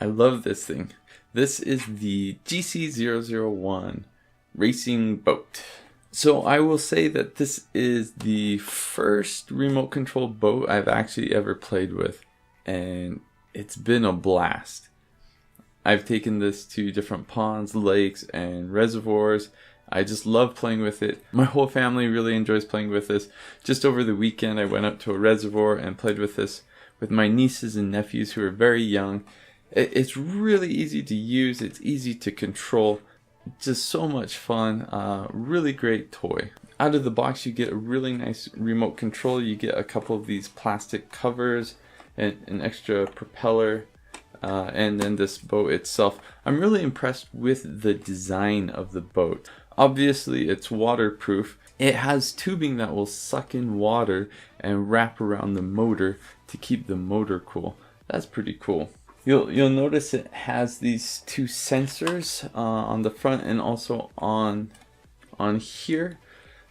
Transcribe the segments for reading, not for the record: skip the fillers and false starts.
I love this thing. This is the GC001 racing boat. So I will say that this is the first remote control boat I've actually ever played with, and it's been a blast. I've taken this to different ponds, lakes, and reservoirs. I just love playing with it. My whole family really enjoys playing with this. Just over the weekend I went up to a reservoir and played with this with my nieces and nephews who are very young. It's really easy to use, it's easy to control, just so much fun, really great toy. Out of the box you get a really nice remote control. You get a couple of these plastic covers and an extra propeller, and then this boat itself. I'm really impressed with the design of the boat. Obviously it's waterproof. It has tubing that will suck in water and wrap around the motor to keep the motor cool. That's pretty cool. You'll notice it has these two sensors on the front and also on here.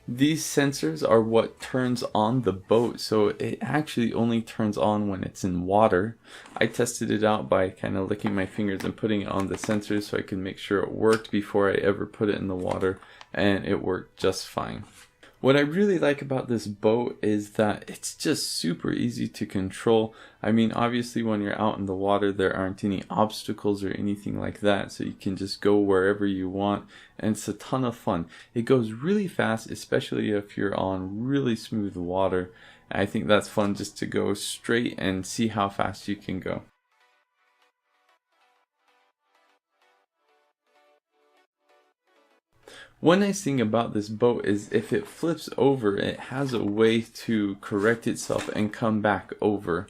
These sensors are what turns on the boat, so it actually only turns on when it's in water. I tested it out by kind of licking my fingers and putting it on the sensors so I could make sure it worked before I ever put it in the water, and it worked just fine. What I really like about this boat is that it's just super easy to control. I mean, obviously when you're out in the water there aren't any obstacles or anything like that, so you can just go wherever you want, and it's a ton of fun. It goes really fast, especially if you're on really smooth water. I think that's fun, just to go straight and see how fast you can go. One nice thing about this boat is if it flips over, it has a way to correct itself and come back over.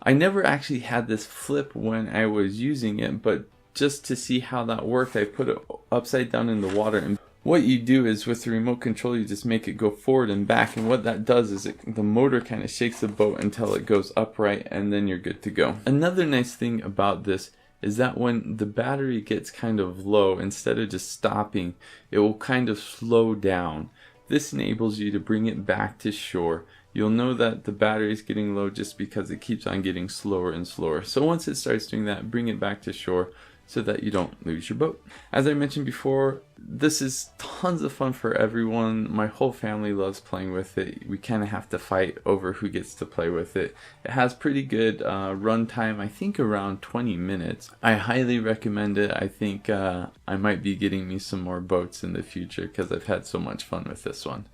I never actually had this flip when I was using it, but just to see how that worked, I put it upside down in the water. And what you do is with the remote control, you just make it go forward and back, and what that does is the motor kind of shakes the boat until it goes upright, and then you're good to go. Another nice thing about this is that when the battery gets kind of low, instead of just stopping, it will kind of slow down. This enables you to bring it back to shore. You'll know that the battery is getting low just because it keeps on getting slower and slower. So once it starts doing that, bring it back to shore so that you don't lose your boat. As I mentioned before, this is tons of fun for everyone. My whole family loves playing with it. We kind of have to fight over who gets to play with it. It has pretty good run time, I think around 20 minutes. I highly recommend it. I think I might be getting me some more boats in the future because I've had so much fun with this one.